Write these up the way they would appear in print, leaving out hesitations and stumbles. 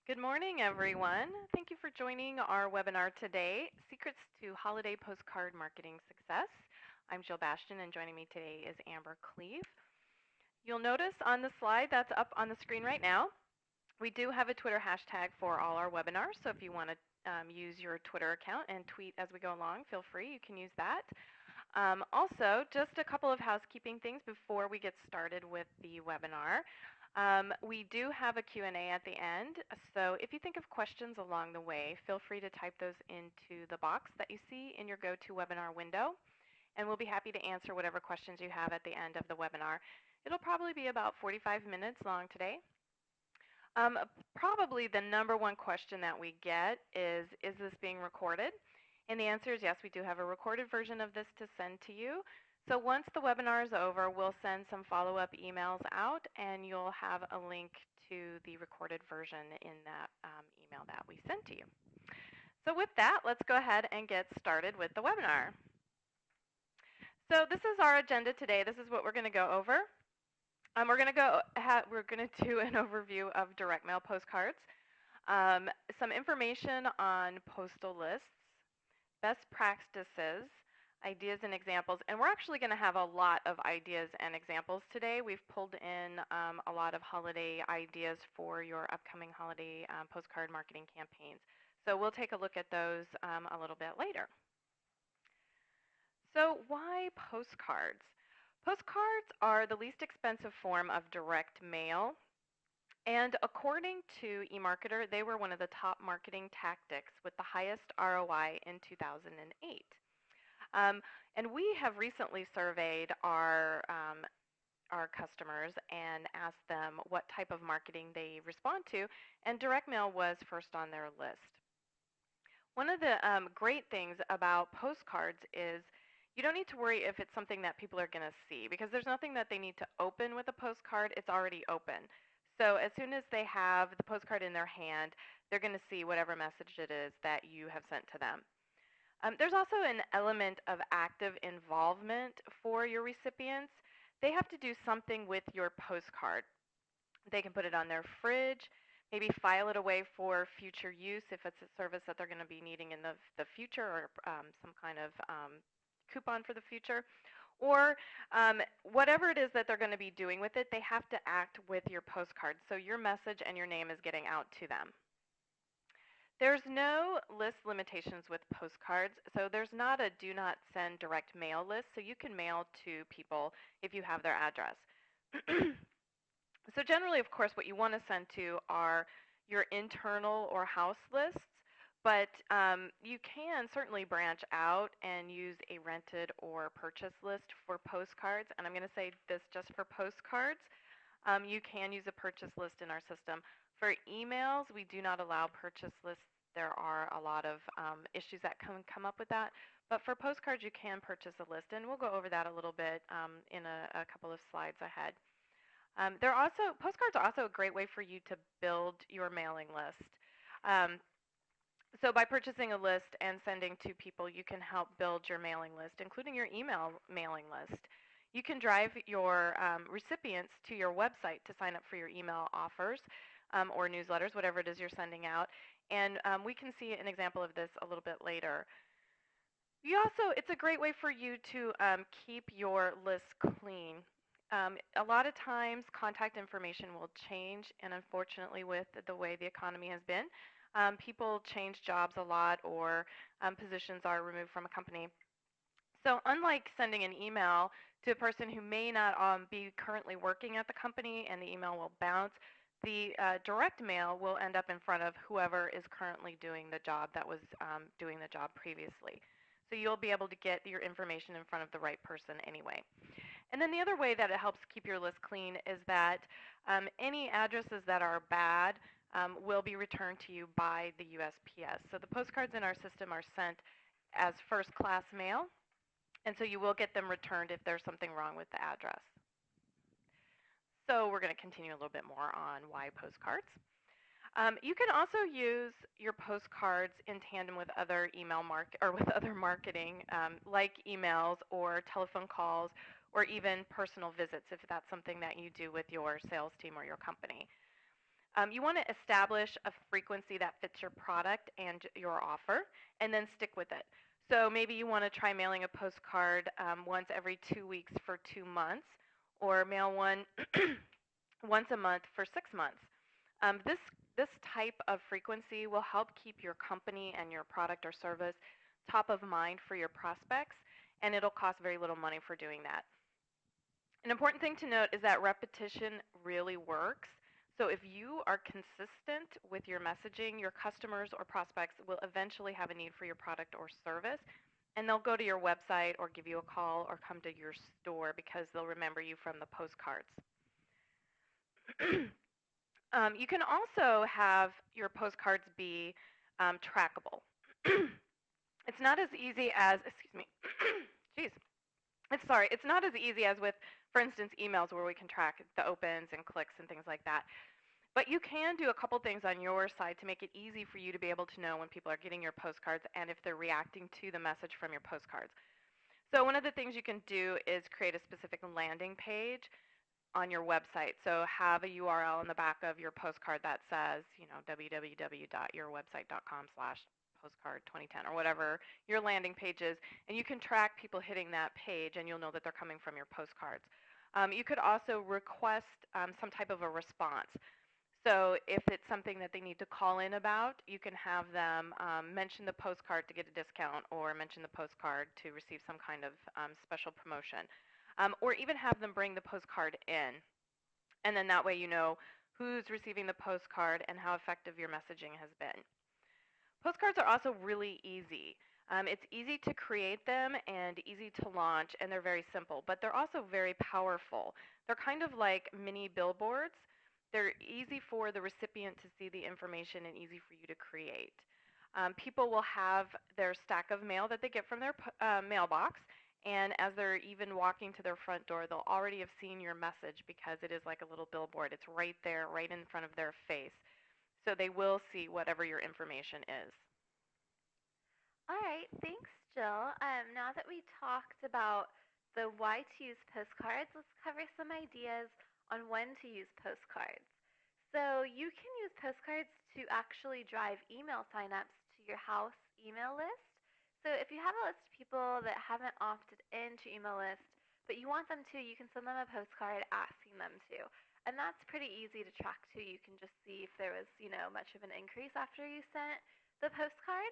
Good morning, everyone. Thank you for joining our webinar today, Secrets to Holiday Postcard Marketing Success. I'm Jill Bastian, and joining me today is Amber Cleve. You'll notice on the slide that's up on the screen right now, we do have a Twitter hashtag for all our webinars, so if you want to use your Twitter account and tweet as we go along, feel free, you can use that. Also, just a couple of housekeeping things before we get started with the webinar. We do have a Q&A at the end, so if you think of questions along the way, feel free to type those into the box that you see in your GoToWebinar window, and we'll be happy to answer whatever questions you have at the end of the webinar. It'll probably be about 45 minutes long today. Um, Probably the number one question that we get is this being recorded? And the answer is yes, we do have a recorded version of this to send to you. So once the webinar is over, we'll send some follow-up emails out, and you'll have a link to the recorded version in that email that we sent to you. So with that, let's go ahead and get started with the webinar. So this is our agenda today. This is what we're going to go over. We're going to do an overview of direct mail postcards, some information on postal lists, best practices, ideas and examples, and we're actually going to have a lot of ideas and examples today. We've pulled in a lot of holiday ideas for your upcoming holiday postcard marketing campaigns. So we'll take a look at those a little bit later. So why postcards? Postcards are the least expensive form of direct mail, and according to eMarketer, they were one of the top marketing tactics with the highest ROI in 2008. And we have recently surveyed our customers and asked them what type of marketing they respond to, and direct mail was first on their list. One of the great things about postcards is you don't need to worry if it's something that people are going to see, because there's nothing that they need to open with a postcard. It's already open. So as soon as they have the postcard in their hand, they're going to see whatever message it is that you have sent to them. There's also an element of active involvement for your recipients. They have to do something with your postcard. They can put it on their fridge, maybe file it away for future use if it's a service that they're going to be needing in the future, or some kind of coupon for the future. Or whatever it is that they're going to be doing with it, they have to act with your postcard. So your message and your name is getting out to them. There's no list limitations with postcards, so there's not a do not send direct mail list, so you can mail to people if you have their address. So generally, of course, what you want to send to are your internal or house lists, but you can certainly branch out and use a rented or purchase list for postcards, and I'm going to say this just for postcards. You can use a purchase list in our system. For emails, we do not allow purchase lists. There are a lot of issues that can come up with that. But for postcards, you can purchase a list, and we'll go over that a little bit in a couple of slides ahead. Postcards are also a great way for you to build your mailing list. So by purchasing a list and sending to people, you can help build your mailing list, including your email mailing list. You can drive your recipients to your website to sign up for your email offers or newsletters, whatever it is you're sending out. And we can see an example of this a little bit later. It's a great way for you to keep your list clean. A lot of times contact information will change, and unfortunately with the way the economy has been, people change jobs a lot, or positions are removed from a company. So unlike sending an email to a person who may not be currently working at the company and the email will bounce, the direct mail will end up in front of whoever is currently doing the job that was doing the job previously. So you'll be able to get your information in front of the right person anyway. And then the other way that it helps keep your list clean is that any addresses that are bad will be returned to you by the USPS. So the postcards in our system are sent as first-class mail, and so you will get them returned if there's something wrong with the address. So we're going to continue a little bit more on why postcards. You can also use your postcards in tandem with other other marketing, like emails or telephone calls, or even personal visits if that's something that you do with your sales team or your company. You want to establish a frequency that fits your product and your offer, and then stick with it. So maybe you want to try mailing a postcard once every 2 weeks for 2 months, or mail one once a month for 6 months. This type of frequency will help keep your company and your product or service top of mind for your prospects, and it'll cost very little money for doing that. An important thing to note is that repetition really works. So if you are consistent with your messaging, your customers or prospects will eventually have a need for your product or service, and they'll go to your website or give you a call or come to your store because they'll remember you from the postcards. You can also have your postcards be trackable. It's not as easy as, excuse me, geez, it's not as easy as with, for instance, emails where we can track the opens and clicks and things like that. But you can do a couple things on your side to make it easy for you to be able to know when people are getting your postcards and if they're reacting to the message from your postcards. So one of the things you can do is create a specific landing page on your website. So have a URL in the back of your postcard that says, www.yourwebsite.com/postcard2010 or whatever your landing page is, and you can track people hitting that page, and you'll know that they're coming from your postcards. You could also request some type of a response. So if it's something that they need to call in about, you can have them mention the postcard to get a discount, or mention the postcard to receive some kind of special promotion. Or even have them bring the postcard in. And then that way you know who's receiving the postcard and how effective your messaging has been. Postcards are also really easy. It's easy to create them and easy to launch, and they're very simple, but they're also very powerful. They're kind of like mini billboards. They're easy for the recipient to see the information and easy for you to create. People will have their stack of mail that they get from their mailbox, and as they're even walking to their front door, they'll already have seen your message because it is like a little billboard. It's right there, right in front of their face. So they will see whatever your information is. All right, thanks, Jill. Now that we talked about the why to use postcards, let's cover some ideas on when to use postcards. So you can use postcards to actually drive email signups to your house email list. So if you have a list of people that haven't opted into email list, but you want them to, you can send them a postcard asking them to. And that's pretty easy to track too. You can just see if there was, much of an increase after you sent the postcard.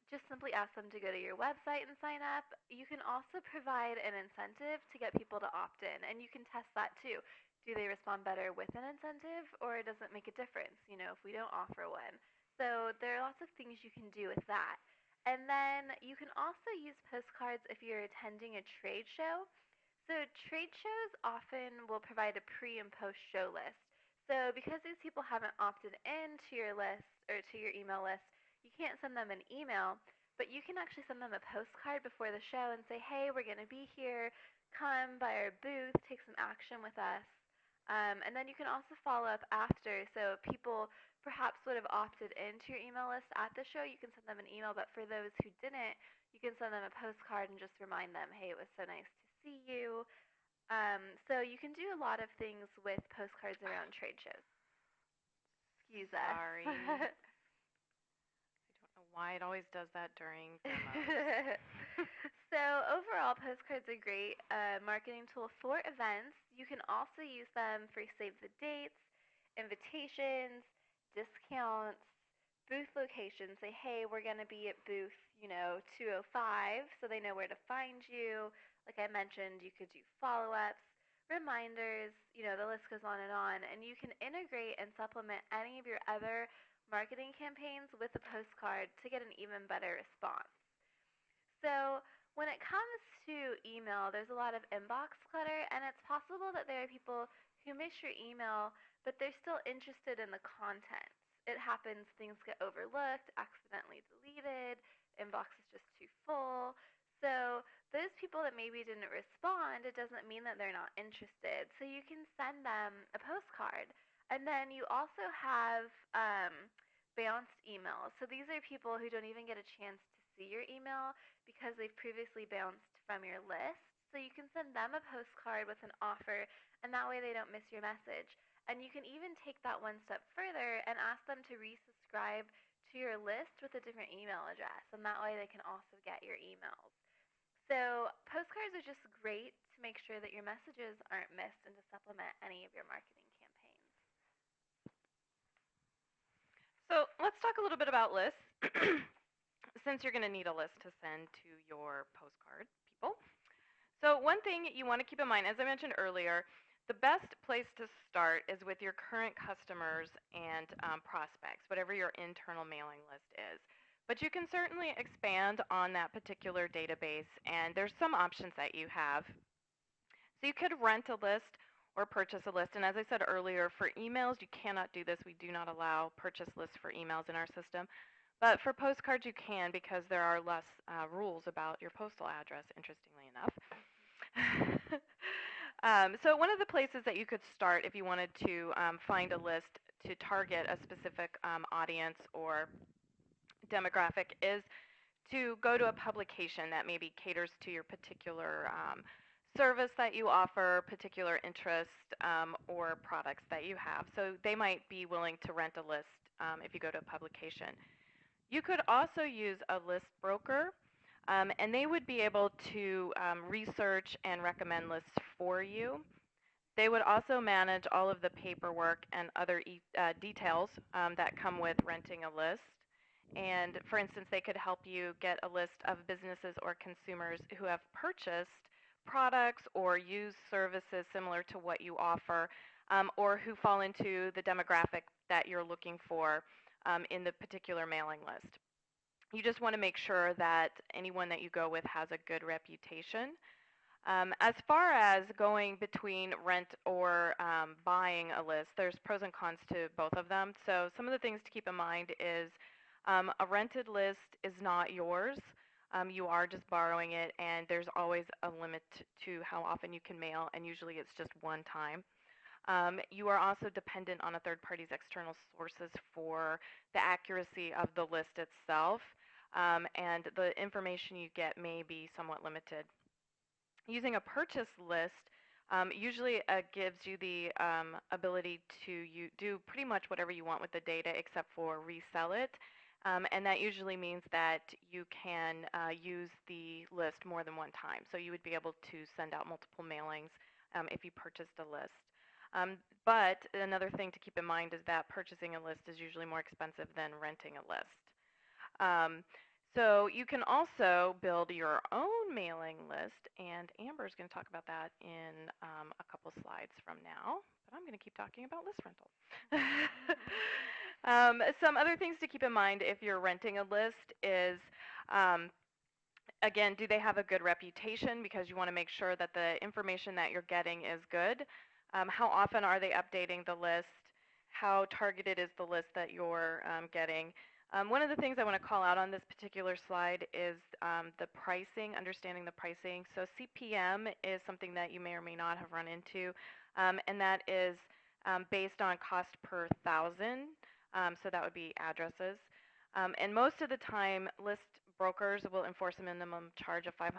Just simply ask them to go to your website and sign up. You can also provide an incentive to get people to opt in, and you can test that too. Do they respond better with an incentive, or does it make a difference, if we don't offer one? So there are lots of things you can do with that. And then you can also use postcards if you're attending a trade show. So trade shows often will provide a pre and post show list. So because these people haven't opted into your list or to your email list, you can't send them an email, but you can actually send them a postcard before the show and say, hey, we're going to be here. Come by our booth, take some action with us. And then you can also follow up after. So people perhaps would have opted into your email list at the show, you can send them an email. But for those who didn't, you can send them a postcard and just remind them, hey, it was so nice to see you. So you can do a lot of things with postcards around trade shows. Excuse us. Sorry. I don't know why it always does that during demos. So overall, postcards are great marketing tool for events. You can also use them for save the dates, invitations, discounts, booth locations. Say, hey, we're going to be at booth, 205, so they know where to find you. Like I mentioned, you could do follow-ups, reminders, the list goes on. And you can integrate and supplement any of your other marketing campaigns with a postcard to get an even better response. So when it comes to email, there's a lot of inbox clutter, and it's possible that there are people who miss your email, but they're still interested in the content. It happens, things get overlooked, accidentally deleted, inbox is just too full. So those people that maybe didn't respond, it doesn't mean that they're not interested. So you can send them a postcard. And then you also have bounced emails. So these are people who don't even get a chance to see your email because they've previously bounced from your list. So you can send them a postcard with an offer, and that way they don't miss your message. And you can even take that one step further and ask them to resubscribe to your list with a different email address, and that way they can also get your emails. So, postcards are just great to make sure that your messages aren't missed and to supplement any of your marketing campaigns. So let's talk a little bit about lists, since you're going to need a list to send to your postcard people. So one thing you want to keep in mind, as I mentioned earlier, the best place to start is with your current customers and prospects, whatever your internal mailing list is. But you can certainly expand on that particular database, and there's some options that you have. So you could rent a list or purchase a list. And as I said earlier, for emails, you cannot do this. We do not allow purchase lists for emails in our system. But for postcards, you can, because there are less rules about your postal address, interestingly enough. So one of the places that you could start if you wanted to find a list to target a specific audience or demographic is to go to a publication that maybe caters to your particular service that you offer, particular interest, or products that you have. So they might be willing to rent a list if you go to a publication. You could also use a list broker, and they would be able to research and recommend lists for you. They would also manage all of the paperwork and other details that come with renting a list. And for instance, they could help you get a list of businesses or consumers who have purchased products or used services similar to what you offer, or who fall into the demographic that you're looking for in the particular mailing list. You just want to make sure that anyone that you go with has a good reputation. As far as going between rent or buying a list, there's pros and cons to both of them. So some of the things to keep in mind is a rented list is not yours. You are just borrowing it, and there's always a limit to how often you can mail, and usually it's just one time. You are also dependent on a third party's external sources for the accuracy of the list itself, and the information you get may be somewhat limited. Using a purchase list usually gives you the ability to do pretty much whatever you want with the data except for resell it. And that usually means that you can use the list more than one time. So you would be able to send out multiple mailings if you purchased a list. But another thing to keep in mind is that purchasing a list is usually more expensive than renting a list. Um, so you can also build your own mailing list, and Amber is going to talk about that in a couple slides from now. But I'm going to keep talking about list rental. Some other things to keep in mind if you're renting a list is, again, do they have a good reputation? Because you want to make sure that the information that you're getting is good. How often are they updating the list? How targeted is the list that you're getting? One of the things I want to call out on this particular slide is the pricing, understanding the pricing. So CPM is something that you may or may not have run into, and that is based on cost per thousand. So that would be addresses. And most of the time, list brokers will enforce a minimum charge of $500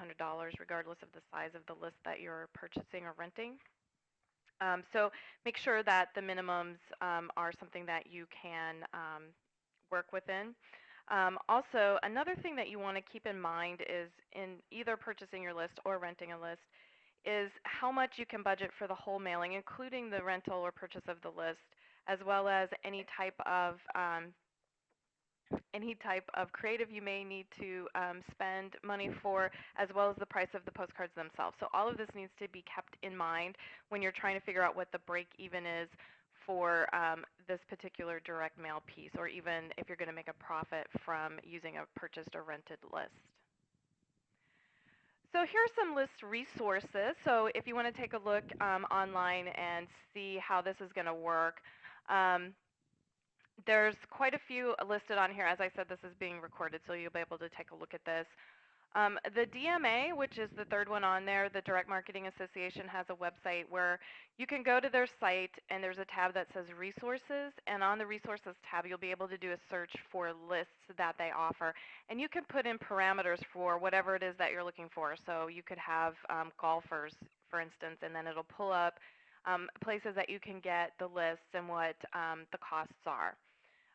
regardless of the size of the list that you're purchasing or renting. So make sure that the minimums are something that you can work within. Also, another thing that you want to keep in mind is in either purchasing your list or renting a list is how much you can budget for the whole mailing, including the rental or purchase of the list, as well as any type of creative you may need to spend money for, as well as the price of the postcards themselves. So all of this needs to be kept in mind when you're trying to figure out what the break even is for this particular direct mail piece, or even if you're going to make a profit from using a purchased or rented list. So here are some list resources. So if you want to take a look online and see how this is going to work, there's quite a few listed on here. As I said, this is being recorded, so you'll be able to take a look at this. The DMA, which is the third one on there, the Direct Marketing Association, has a website where you can go to their site, and there's a tab that says Resources, and on the Resources tab, you'll be able to do a search for lists that they offer. And you can put in parameters for whatever it is that you're looking for. So you could have golfers, for instance, and then it'll pull up places that you can get the lists and what the costs are.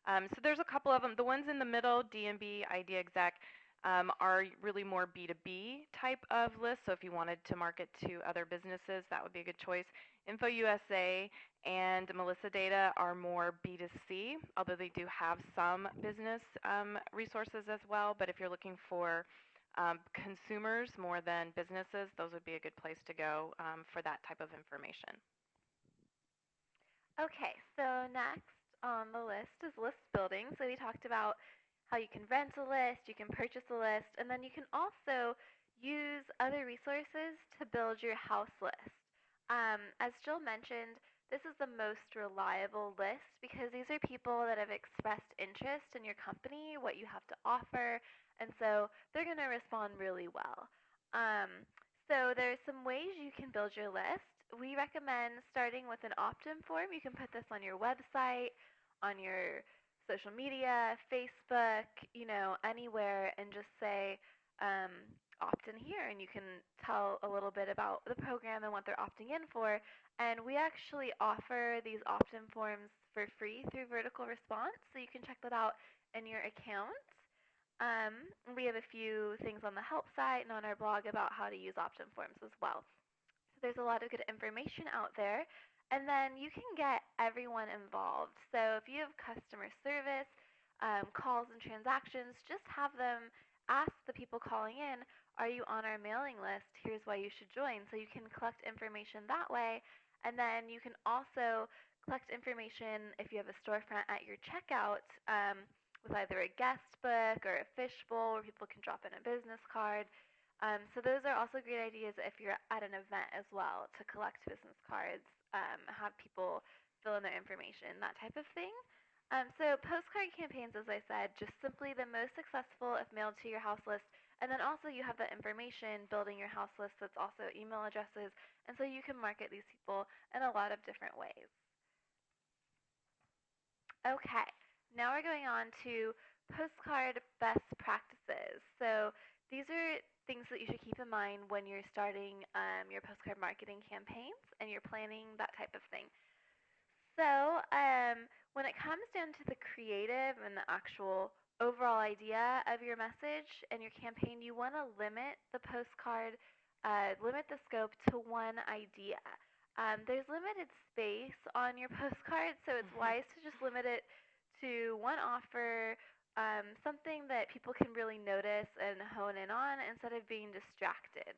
So there's a couple of them. The ones in the middle, D&B, Idea Exec, are really more B2B type of lists. So if you wanted to market to other businesses, that would be a good choice. InfoUSA and Melissa Data are more B2C, although they do have some business resources as well. But if you're looking for consumers more than businesses, those would be a good place to go for that type of information. Okay, so next on the list is list building. So we talked about how you can rent a list, you can purchase a list, and then you can also use other resources to build your house list. As Jill mentioned, this is the most reliable list because these are people that have expressed interest in your company, what you have to offer, and so they're going to respond really well. So there's some ways you can build your list. We recommend starting with an opt-in form. You can put this on your website, on your social media, Facebook, anywhere, and just say um, opt in here, and you can tell a little bit about the program and what they're opting in for. And we actually offer these opt-in forms for free through Vertical Response, so you can check that out in your account. We have a few things on the help site and on our blog about how to use opt-in forms as well. So there's a lot of good information out there. And then you can get everyone involved. So if you have customer service, calls and transactions, just have them ask the people calling in, are you on our mailing list? Here's why you should join. So you can collect information that way. And then you can also collect information if you have a storefront at your checkout with either a guest book or a fishbowl where people can drop in a business card. So those are also great ideas if you're at an event as well to collect business cards, have people fill in their information, that type of thing. So postcard campaigns, as I said, just simply the most successful if mailed to your house list. And then also you have the information building your house list that's also email addresses. And so you can market these people in a lot of different ways. Okay, now we're going on to postcard best practices. So these are things that you should keep in mind when you're starting your postcard marketing campaigns and you're planning that type of thing. So, when it comes down to the creative and the actual overall idea of your message and your campaign, you want to limit the postcard, limit the scope to one idea. There's limited space on your postcard, so it's wise to just limit it to one offer, something that people can really notice and hone in on instead of being distracted.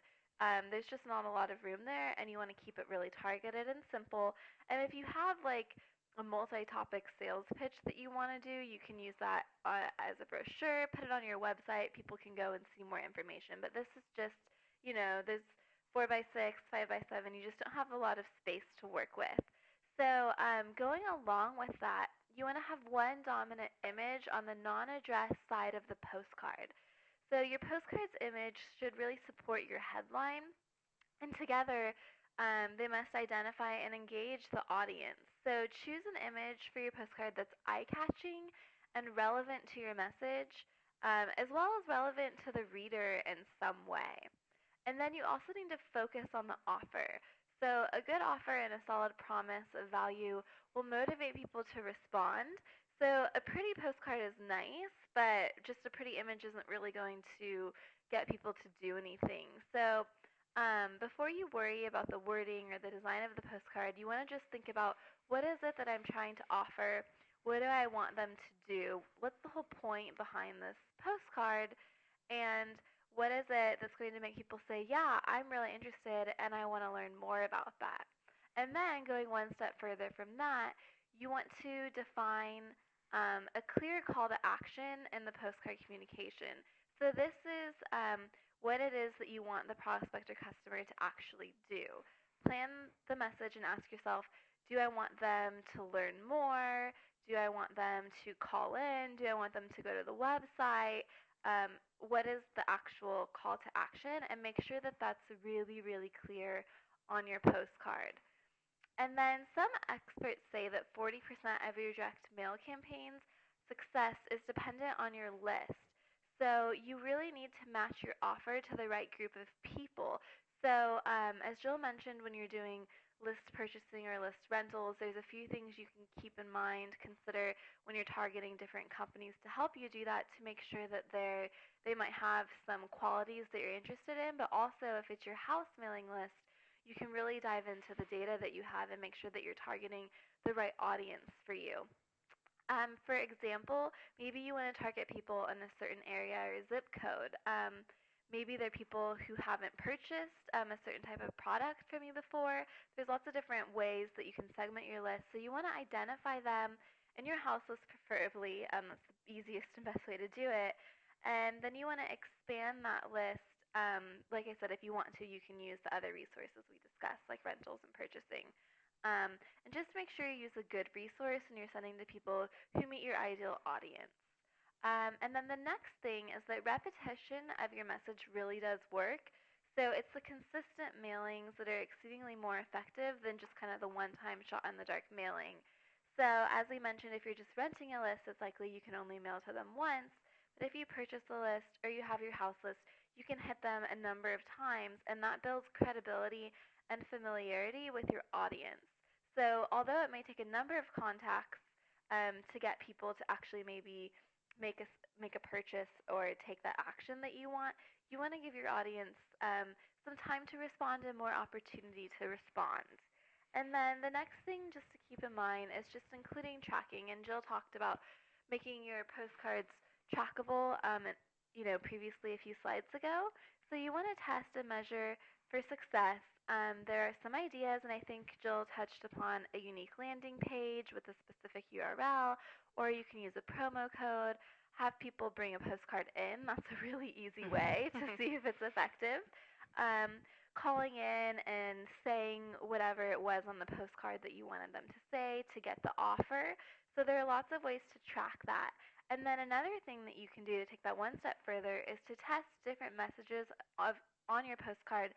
There's just not a lot of room there, and you want to keep it really targeted and simple. And if you have like a multi-topic sales pitch that you want to do, you can use that as a brochure, put it on your website. People can go and see more information. But this is just, there's 4x6, 5x7. You just don't have a lot of space to work with. So going along with that, you want to have one dominant image on the non-addressed side of the postcard. So your postcard's image should really support your headline, and together they must identify and engage the audience. So choose an image for your postcard that's eye-catching and relevant to your message, as well as relevant to the reader in some way. And then you also need to focus on the offer. So a good offer and a solid promise of value will motivate people to respond. So a pretty postcard is nice, but just a pretty image isn't really going to get people to do anything. So before you worry about the wording or the design of the postcard, you want to just think about what is it that I'm trying to offer? What do I want them to do? What's the whole point behind this postcard? And what is it that's going to make people say, yeah, I'm really interested and I want to learn more about that? And then going one step further from that, you want to define a clear call to action in the postcard communication. So this is what it is that you want the prospect or customer to actually do. Plan the message and ask yourself, do I want them to learn more? Do I want them to call in? Do I want them to go to the website? What is the actual call to action, and make sure that that's really, really clear on your postcard. And then some experts say that 40% of your direct mail campaigns success is dependent on your list. So you really need to match your offer to the right group of people. So as Jill mentioned, when you're doing list purchasing or list rentals, there's a few things you can keep in mind, consider when you're targeting different companies to help you do that, to make sure that they might have some qualities that you're interested in, but also if it's your house mailing list, you can really dive into the data that you have and make sure that you're targeting the right audience for you. For example, maybe you want to target people in a certain area or zip code. Maybe they're people who haven't purchased a certain type of product from you before. There's lots of different ways that you can segment your list. So you want to identify them in your house list, preferably. That's the easiest and best way to do it. And then you want to expand that list. Like I said, if you want to, you can use the other resources we discussed, like rentals and purchasing. And just make sure you use a good resource when you're sending to people who meet your ideal audience. And then the next thing is that repetition of your message really does work. So it's the consistent mailings that are exceedingly more effective than just kind of the one-time shot in the dark mailing. So as we mentioned, if you're just renting a list, it's likely you can only mail to them once. But if you purchase a list or you have your house list, you can hit them a number of times, and that builds credibility and familiarity with your audience. So although it may take a number of contacts to get people to actually maybe make a purchase or take that action that you want to give your audience some time to respond and more opportunity to respond. And then the next thing just to keep in mind is just including tracking. And Jill talked about making your postcards trackable, previously a few slides ago. So you want to test and measure for success. There are some ideas, and I think Jill touched upon a unique landing page with a specific URL, or you can use a promo code, have people bring a postcard in. That's a really easy way to see if it's effective. Calling in and saying whatever it was on the postcard that you wanted them to say to get the offer. So there are lots of ways to track that. And then another thing that you can do to take that one step further is to test different messages on your postcard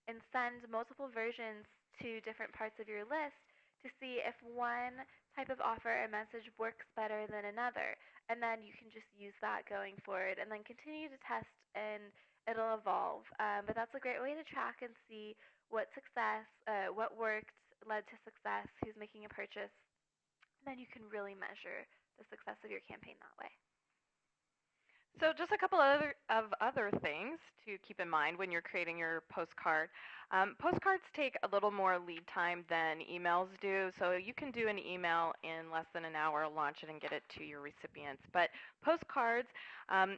and send multiple versions to different parts of your list to see if one type of offer or message works better than another. And then you can just use that going forward and then continue to test, and it'll evolve. But that's a great way to track and see what worked, led to success, who's making a purchase. And then you can really measure the success of your campaign that way. So just a couple other things to keep in mind when you're creating your postcard. Postcards take a little more lead time than emails do, so you can do an email in less than an hour, launch it, and get it to your recipients. But postcards,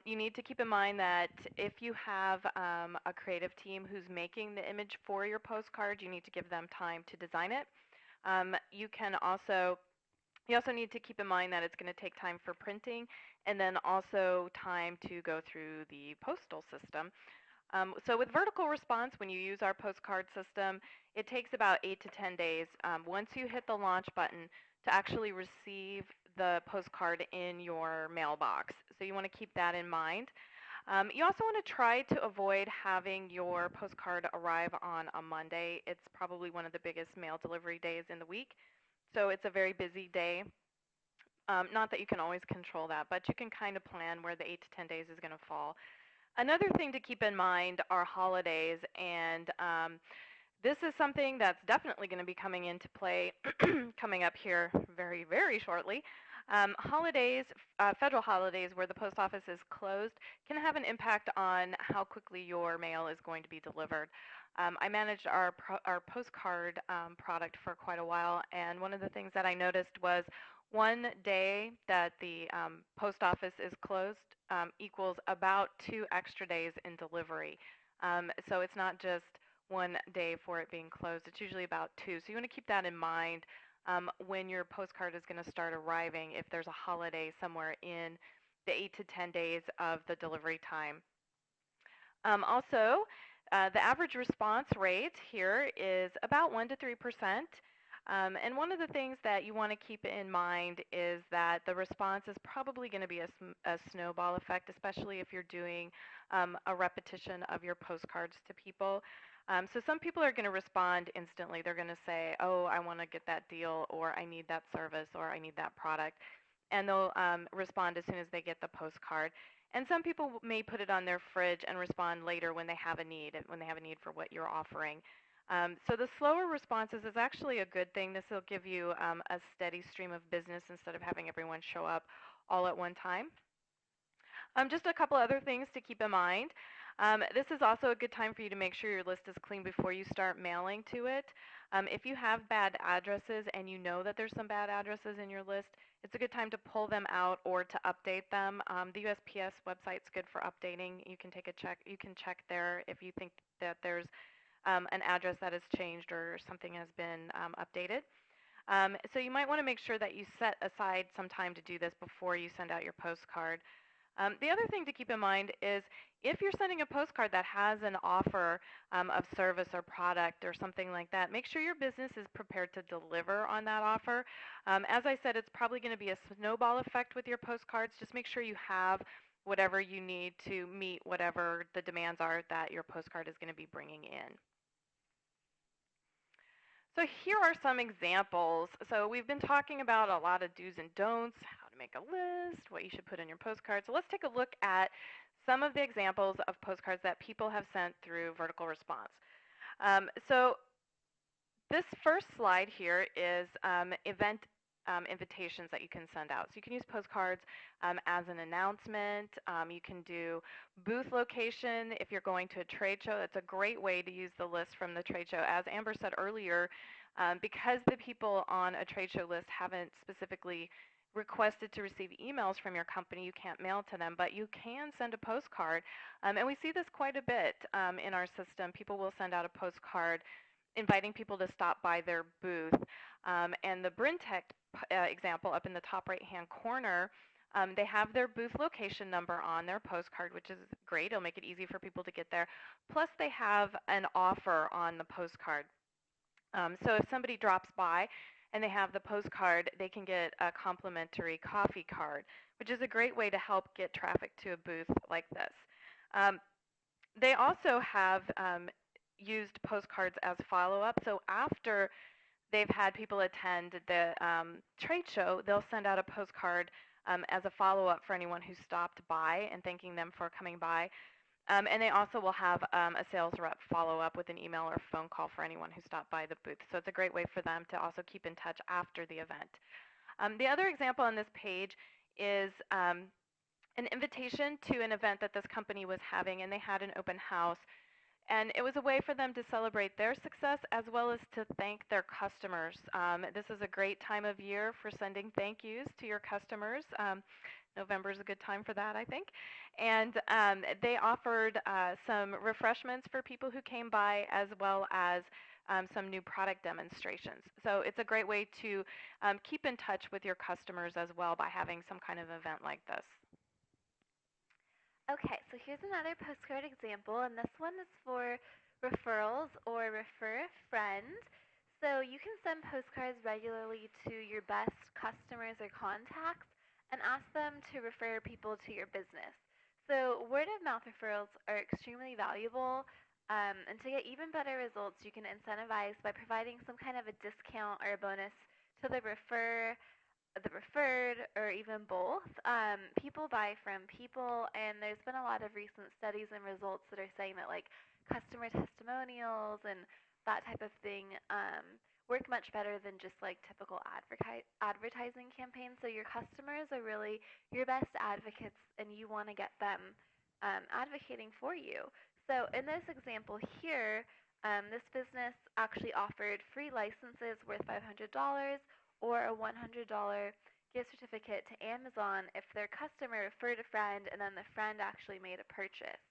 you need to keep in mind that if you have a creative team who's making the image for your postcard, you need to give them time to design it. You also need to keep in mind that it's going to take time for printing and then also time to go through the postal system. So with vertical response, when you use our postcard system, it takes about 8 to 10 days once you hit the launch button to actually receive the postcard in your mailbox. So you want to keep that in mind. You also want to try to avoid having your postcard arrive on a Monday. It's probably one of the biggest mail delivery days in the week. So it's a very busy day. Not that you can always control that, but you can kind of plan where the 8 to 10 days is going to fall. Another thing to keep in mind are holidays, and this is something that's definitely going to be coming into play coming up here very, very shortly. Holidays, federal holidays where the post office is closed, can have an impact on how quickly your mail is going to be delivered. I managed our postcard product for quite a while, and one of the things that I noticed was one day that the post office is closed equals about 2 extra days in delivery. So it's not just one day for it being closed. It's usually about 2. So you want to keep that in mind when your postcard is going to start arriving if there's a holiday somewhere in the 8 to 10 days of the delivery time. Also, the average response rate here is about 1 to 3%. And one of the things that you want to keep in mind is that the response is probably going to be a snowball effect, especially if you're doing a repetition of your postcards to people. So some people are going to respond instantly. They're going to say, oh, I want to get that deal, or I need that service, or I need that product. And they'll respond as soon as they get the postcard. And some people may put it on their fridge and respond later when they have a need for what you're offering. So the slower responses is actually a good thing. This will give you a steady stream of business instead of having everyone show up all at one time. Just a couple other things to keep in mind. This is also a good time for you to make sure your list is clean before you start mailing to it. If you have bad addresses and you know that there's some bad addresses in your list, it's a good time to pull them out or to update them. The USPS website's good for updating. You can take a check. You can check there if you think that there's an address that has changed or something has been updated. So you might want to make sure that you set aside some time to do this before you send out your postcard. The other thing to keep in mind is if you're sending a postcard that has an offer of service or product or something like that, make sure your business is prepared to deliver on that offer. As I said, it's probably going to be a snowball effect with your postcards. Just make sure you have whatever you need to meet whatever the demands are that your postcard is going to be bringing in. So here are some examples. So we've been talking about a lot of do's and don'ts, how to make a list, what you should put in your postcard. So let's take a look at some of the examples of postcards that people have sent through vertical response. So this first slide here is event invitations that you can send out. So you can use postcards as an announcement. You can do booth location if you're going to a trade show. That's a great way to use the list from the trade show. As Amber said earlier, because the people on a trade show list haven't specifically requested to receive emails from your company, you can't mail to them, but you can send a postcard. And we see this quite a bit in our system. People will send out a postcard inviting people to stop by their booth. And the Brintech example up in the top right-hand corner, they have their booth location number on their postcard, which is great. It'll make it easy for people to get there. Plus, they have an offer on the postcard. So if somebody drops by and they have the postcard, they can get a complimentary coffee card, which is a great way to help get traffic to a booth like this. They also have used postcards as follow-up. So after they've had people attend the trade show, they'll send out a postcard as a follow-up for anyone who stopped by and thanking them for coming by. And they also will have a sales rep follow up with an email or phone call for anyone who stopped by the booth. So it's a great way for them to also keep in touch after the event. The other example on this page is an invitation to an event that this company was having, and they had an open house. And it was a way for them to celebrate their success as well as to thank their customers. This is a great time of year for sending thank yous to your customers. November is a good time for that, I think. And they offered some refreshments for people who came by as well as some new product demonstrations. So it's a great way to keep in touch with your customers as well by having some kind of event like this. Okay, so here's another postcard example, and this one is for referrals or refer a friend. So you can send postcards regularly to your best customers or contacts and ask them to refer people to your business. So word of mouth referrals are extremely valuable, and to get even better results, you can incentivize by providing some kind of a discount or a bonus to the referred, or even both. People buy from people, and there's been a lot of recent studies and results that are saying that like customer testimonials and that type of thing work much better than just like typical advertising campaigns. So your customers are really your best advocates, and you want to get them advocating for you. So in this example here, this business actually offered free licenses worth $500 or a $100 gift certificate to Amazon if their customer referred a friend and then the friend actually made a purchase.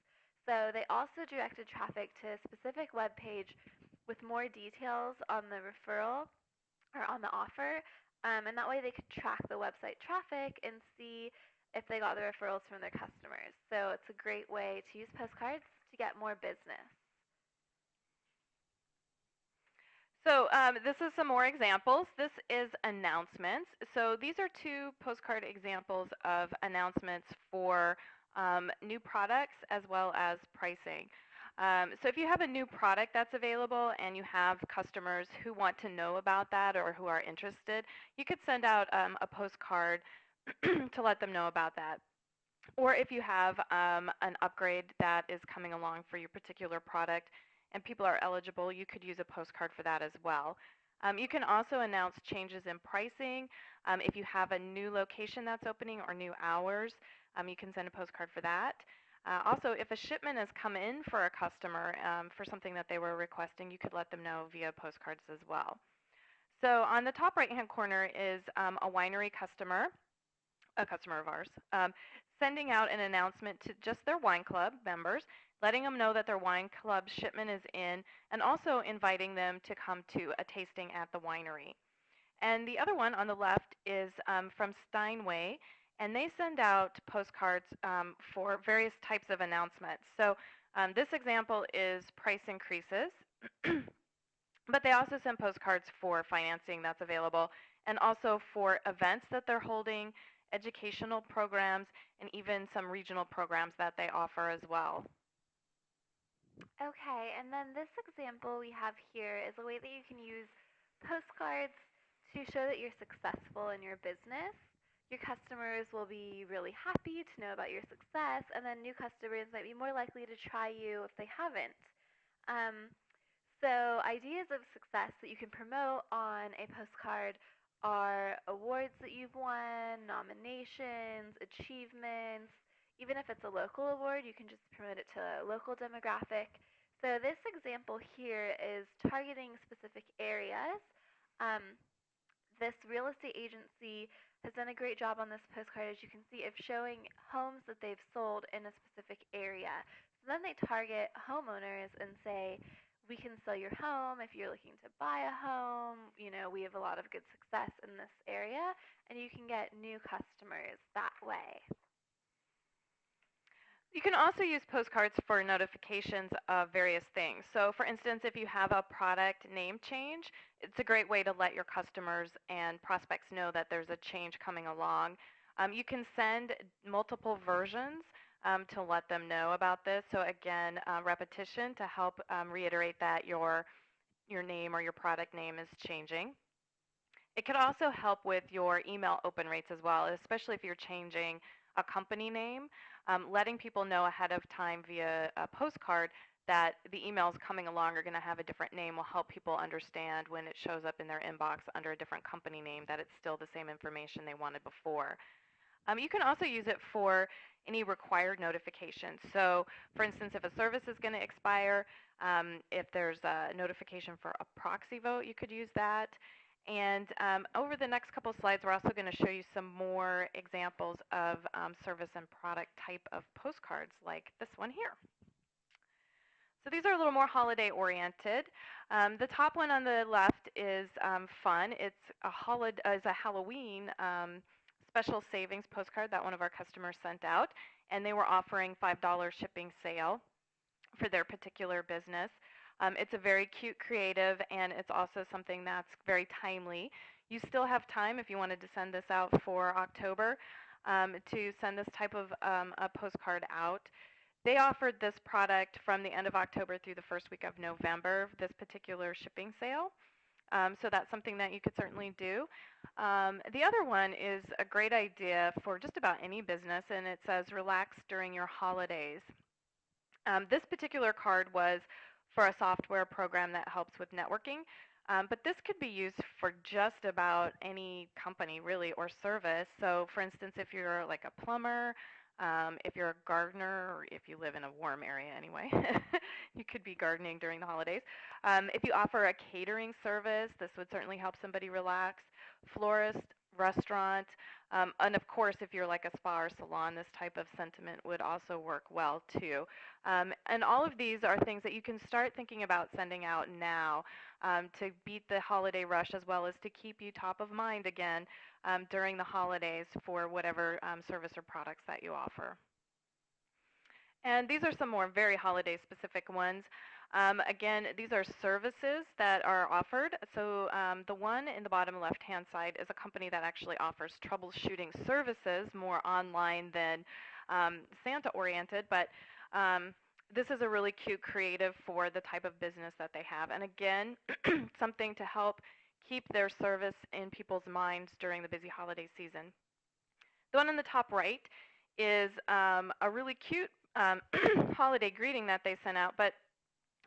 So they also directed traffic to a specific web page with more details on the referral or on the offer, and that way they could track the website traffic and see if they got the referrals from their customers. So it's a great way to use postcards to get more business. So this is some more examples. This is announcements. So these are two postcard examples of announcements for new products as well as pricing. So if you have a new product that's available and you have customers who want to know about that or who are interested, you could send out a postcard to let them know about that. Or if you have an upgrade that is coming along for your particular product, and people are eligible, you could use a postcard for that as well. You can also announce changes in pricing. If you have a new location that's opening or new hours, you can send a postcard for that. Also, if a shipment has come in for a customer for something that they were requesting, you could let them know via postcards as well. So on the top right-hand corner is a winery customer, a customer of ours, sending out an announcement to just their wine club members, letting them know that their wine club shipment is in, and also inviting them to come to a tasting at the winery. And the other one on the left is from Steinway, and they send out postcards for various types of announcements. So this example is price increases, but they also send postcards for financing that's available, and also for events that they're holding, educational programs, and even some regional programs that they offer as well. Okay, and then this example we have here is a way that you can use postcards to show that you're successful in your business. Your customers will be really happy to know about your success, and then new customers might be more likely to try you if they haven't. Um, so, ideas of success that you can promote on a postcard are awards that you've won, nominations, achievements. Even if it's a local award, you can just promote it to a local demographic. So, this example here is targeting specific areas. Um, this real estate agency has done a great job on this postcard, as you can see, of showing homes that they've sold in a specific area. So then they target homeowners and say, we can sell your home if you're looking to buy a home. You know, we have a lot of good success in this area, and you can get new customers that way. You can also use postcards for notifications of various things. So, for instance, if you have a product name change, it's a great way to let your customers and prospects know that there's a change coming along. You can send multiple versions to let them know about this. So, again, repetition to help reiterate that your name or your product name is changing. It could also help with your email open rates as well, especially if you're changing a company name. Letting people know ahead of time via a postcard that the emails coming along are going to have a different name will help people understand when it shows up in their inbox under a different company name that it's still the same information they wanted before. You can also use it for any required notifications. So, for instance, if a service is going to expire, if there's a notification for a proxy vote, you could use that. And over the next couple slides, we're also going to show you some more examples of service and product type of postcards like this one here. So these are a little more holiday oriented. The top one on the left is fun. It's a Halloween special savings postcard that one of our customers sent out, and they were offering $5 shipping sale for their particular business. It's a very cute creative, and it's also something that's very timely. You still have time if you wanted to send this out for October to send this type of a postcard out. They offered this product from the end of October through the first week of November, this particular shipping sale. So that's something that you could certainly do. The other one is a great idea for just about any business, and it says relax during your holidays. This particular card was for a software program that helps with networking, but this could be used for just about any company, really, or service. So, for instance, if you're like a plumber, if you're a gardener, or if you live in a warm area anyway, you could be gardening during the holidays. If you offer a catering service, this would certainly help somebody relax. Florist, restaurant, and of course, if you're like a spa or salon, this type of sentiment would also work well too. And all of these are things that you can start thinking about sending out now to beat the holiday rush, as well as to keep you top of mind again during the holidays for whatever service or products that you offer. And these are some more very holiday specific ones. Again, these are services that are offered. So the one in the bottom left-hand side is a company that actually offers troubleshooting services, more online than Santa-oriented, but this is a really cute creative for the type of business that they have. And again, something to help keep their service in people's minds during the busy holiday season. The one on the top right is a really cute holiday greeting that they sent out, but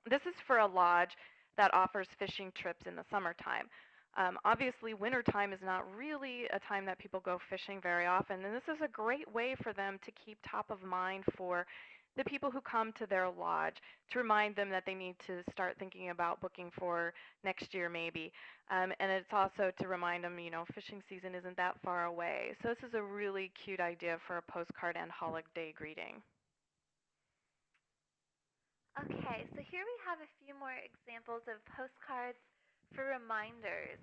This is for a lodge that offers fishing trips in the summertime. Obviously, wintertime is not really a time that people go fishing very often, and this is a great way for them to keep top of mind for the people who come to their lodge, to remind them that they need to start thinking about booking for next year maybe. And it's also to remind them, fishing season isn't that far away. So this is a really cute idea for a postcard and holiday greeting. Okay, so here we have a few more examples of postcards for reminders.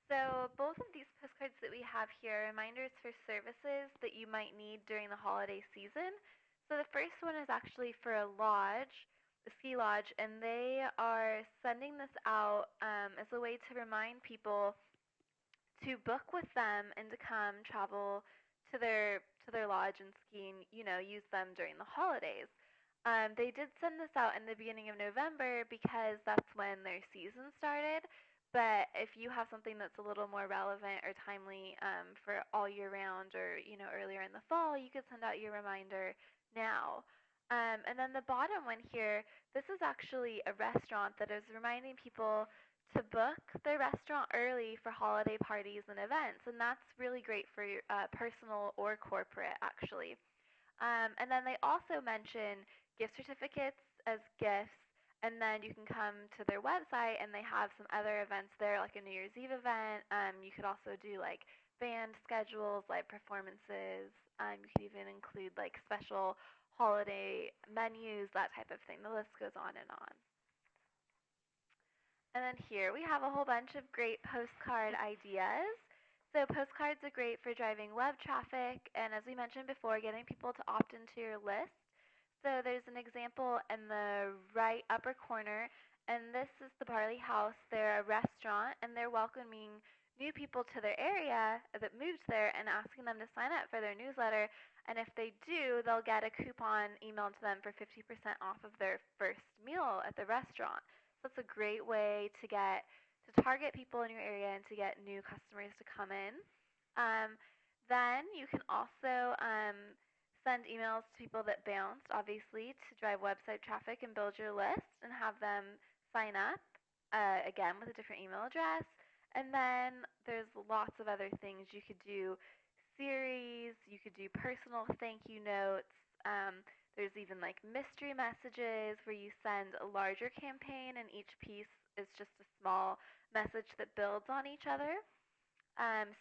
So both of these postcards that we have here are reminders for services that you might need during the holiday season. So the first one is actually for a lodge, a ski lodge, and they are sending this out as a way to remind people to book with them and to come travel to their lodge and ski and use them during the holidays. They did send this out in the beginning of November because that's when their season started. But if you have something that's a little more relevant or timely for all year round, or earlier in the fall, you could send out your reminder now. And then the bottom one here, this is actually a restaurant that is reminding people to book their restaurant early for holiday parties and events, and that's really great for your personal or corporate, actually. And then they also mention gift certificates as gifts, and then you can come to their website and they have some other events there, like a New Year's Eve event. You could also do like band schedules, live performances. You could even include like special holiday menus, that type of thing. The list goes on and on. And then here we have a whole bunch of great postcard ideas. So postcards are great for driving web traffic, and as we mentioned before, getting people to opt into your list. So there's an example in the right upper corner, and this is the Barley House. They're a restaurant, and they're welcoming new people to their area that moved there and asking them to sign up for their newsletter. And if they do, they'll get a coupon emailed to them for 50% off of their first meal at the restaurant. So it's a great way to target people in your area and to get new customers to come in. Um, then you can also send emails to people that bounced, obviously, to drive website traffic and build your list and have them sign up, again, with a different email address. And then there's lots of other things you could do. Series, you could do personal thank you notes. There's even like mystery messages where you send a larger campaign and each piece is just a small message that builds on each other.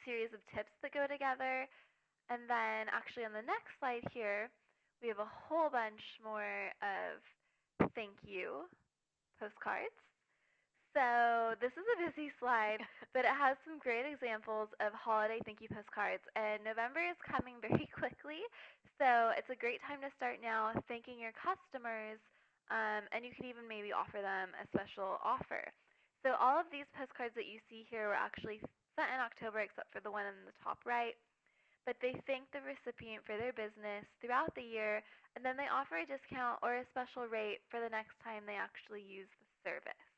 Series of tips that go together. And then actually on the next slide here, we have a whole bunch more of thank you postcards. So this is a busy slide, but it has some great examples of holiday thank you postcards. And November is coming very quickly, so it's a great time to start now thanking your customers, and you can even maybe offer them a special offer. So all of these postcards that you see here were actually sent in October, except for the one in the top right. But they thank the recipient for their business throughout the year, and then they offer a discount or a special rate for the next time they actually use the service.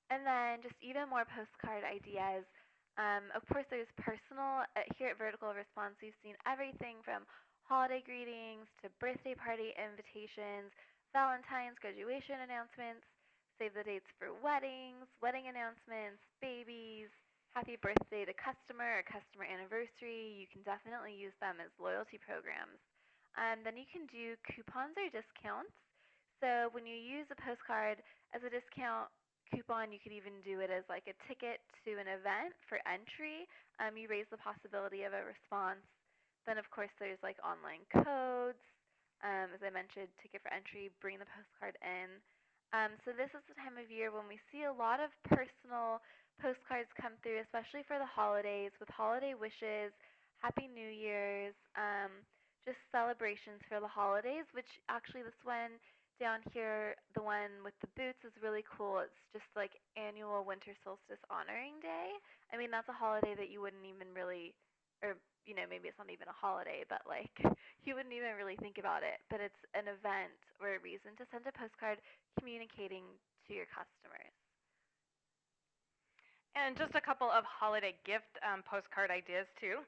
And then just even more postcard ideas. Of course, there's personal. Here at Vertical Response, we've seen everything from holiday greetings to birthday party invitations, Valentine's, graduation announcements, save the dates for weddings, wedding announcements, babies, happy birthday to customer or customer anniversary. You can definitely use them as loyalty programs. Then you can do coupons or discounts. So when you use a postcard as a discount coupon, you could even do it as like a ticket to an event for entry. You raise the possibility of a response. Then, of course, there's like online codes. As I mentioned, ticket for entry, bring the postcard in. So this is the time of year when we see a lot of personal postcards come through, especially for the holidays, with holiday wishes, Happy New Year's, just celebrations for the holidays, which actually this one down here, the one with the boots, is really cool. It's just like annual winter solstice honoring day. I mean, that's a holiday that you wouldn't even really, or maybe it's not even a holiday, but like you wouldn't even really think about it. But it's an event or a reason to send a postcard communicating to your customers. And just a couple of holiday gift postcard ideas too,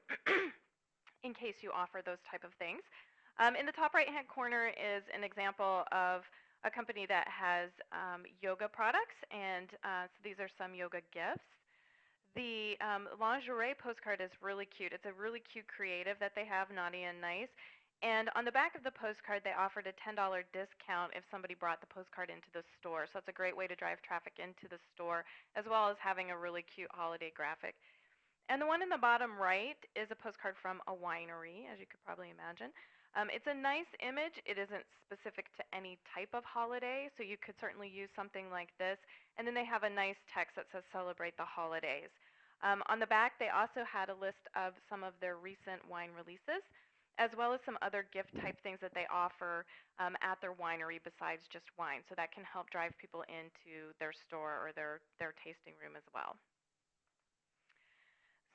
in case you offer those type of things. In the top right-hand corner is an example of a company that has yoga products, and so these are some yoga gifts. The lingerie postcard is really cute. It's a really cute creative that they have, naughty and nice. And on the back of the postcard, they offered a $10 discount if somebody brought the postcard into the store. So it's a great way to drive traffic into the store, as well as having a really cute holiday graphic. And the one in the bottom right is a postcard from a winery, as you could probably imagine. It's a nice image. It isn't specific to any type of holiday, so you could certainly use something like this. And then they have a nice text that says "Celebrate the Holidays." On the back, they also had a list of some of their recent wine releases, as well as some other gift type things that they offer at their winery besides just wine. So that can help drive people into their store or their tasting room as well.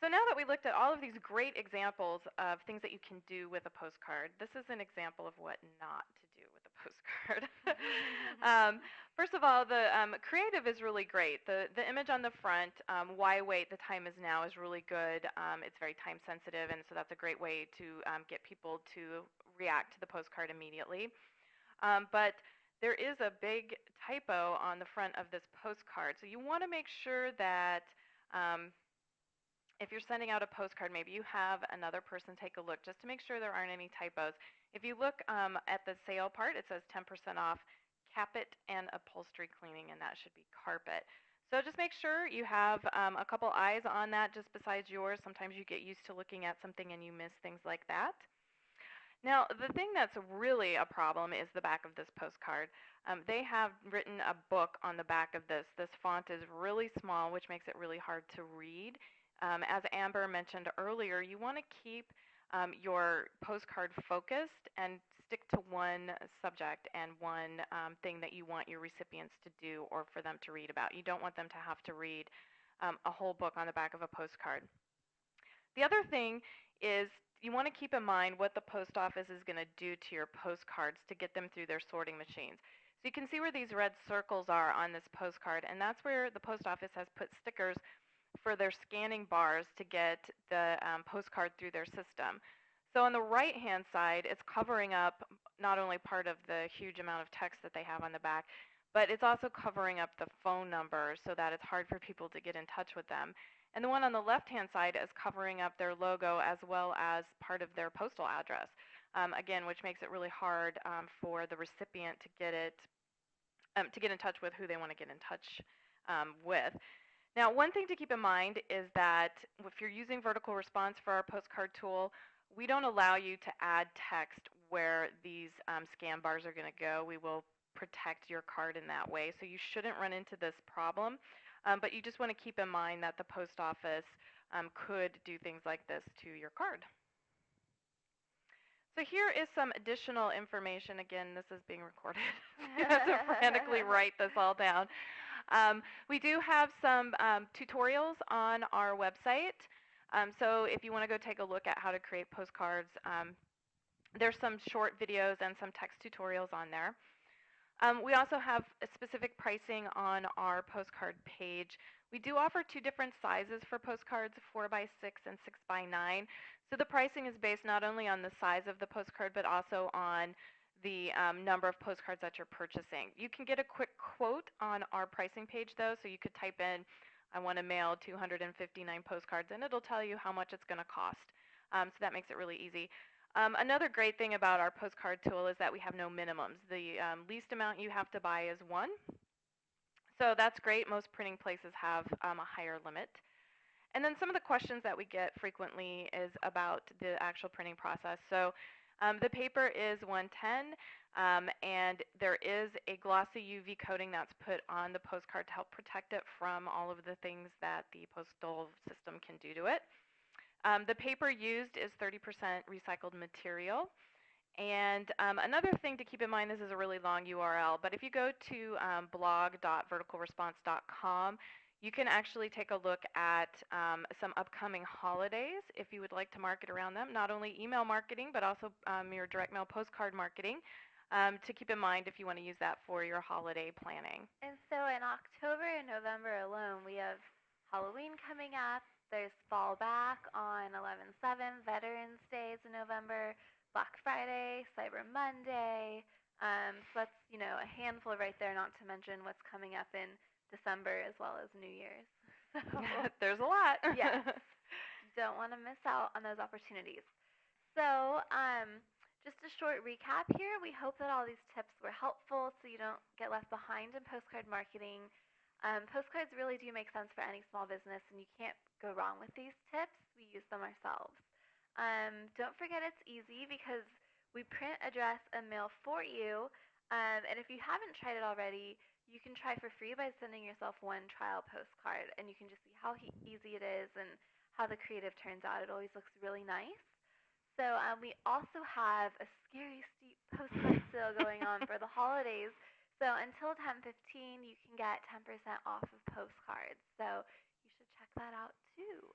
So now that we looked at all of these great examples of things that you can do with a postcard, this is an example of what not to do with a postcard. First of all, the creative is really great. The image on the front, "Why wait? The time is now," is really good. It's very time sensitive, and so that's a great way to get people to react to the postcard immediately. But there is a big typo on the front of this postcard, so you want to make sure that um, if you're sending out a postcard, maybe you have another person take a look just to make sure there aren't any typos. If you look at the sale part, it says 10% off carpet and upholstery cleaning, and that should be carpet. So just make sure you have a couple eyes on that just besides yours. Sometimes you get used to looking at something and you miss things like that. Now, the thing that's really a problem is the back of this postcard. They have written a book on the back of this. This font is really small, which makes it really hard to read. As Amber mentioned earlier, you want to keep your postcard focused and stick to one subject and one thing that you want your recipients to do or for them to read about. You don't want them to have to read a whole book on the back of a postcard. The other thing is you want to keep in mind what the post office is going to do to your postcards to get them through their sorting machines. So you can see where these red circles are on this postcard, and that's where the post office has put stickers for their scanning bars to get the postcard through their system. So on the right-hand side, it's covering up not only part of the huge amount of text that they have on the back, but it's also covering up the phone number so that it's hard for people to get in touch with them. And the one on the left-hand side is covering up their logo as well as part of their postal address, again, which makes it really hard for the recipient to get in touch with who they want to get in touch with. Now, one thing to keep in mind is that if you're using vertical response for our postcard tool, we don't allow you to add text where these scan bars are going to go. We will protect your card in that way, so you shouldn't run into this problem. But you just want to keep in mind that the post office could do things like this to your card. So here is some additional information. Again, this is being recorded. You have to frantically write this all down. We do have some tutorials on our website. So if you want to go take a look at how to create postcards, there's some short videos and some text tutorials on there. We also have a specific pricing on our postcard page. We do offer two different sizes for postcards, 4x6 and 6x9. So the pricing is based not only on the size of the postcard, but also on the number of postcards that you're purchasing. You can get a quick quote on our pricing page, though, so you could type in, "I want to mail 259 postcards," and it'll tell you how much it's going to cost. So that makes it really easy. Another great thing about our postcard tool is that we have no minimums. The least amount you have to buy is one. So that's great. Most printing places have a higher limit. And then some of the questions that we get frequently is about the actual printing process. So the paper is 110, and there is a glossy UV coating that's put on the postcard to help protect it from all of the things that the postal system can do to it. The paper used is 30% recycled material. And another thing to keep in mind, this is a really long URL, but if you go to blog.verticalresponse.com, you can actually take a look at some upcoming holidays if you would like to market around them, not only email marketing, but also your direct mail postcard marketing to keep in mind if you want to use that for your holiday planning. And so in October and November alone, we have Halloween coming up. There's Fall Back on 11/7, Veterans Day is in November, Black Friday, Cyber Monday, So that's, a handful right there, not to mention what's coming up in December as well as New Year's. So, There's a lot. yes, don't want to miss out on those opportunities. So, just a short recap here. We hope that all these tips were helpful so you don't get left behind in postcard marketing. Postcards really do make sense for any small business, and you can't go wrong with these tips. We use them ourselves. Don't forget it's easy because we print, address, and mail for you. And if you haven't tried it already, you can try for free by sending yourself one trial postcard, and you can just see how easy it is and how the creative turns out. It always looks really nice. So we also have a scary steep postcard sale going on for the holidays. So until 10/15, you can get 10% off of postcards. So you should check that out too.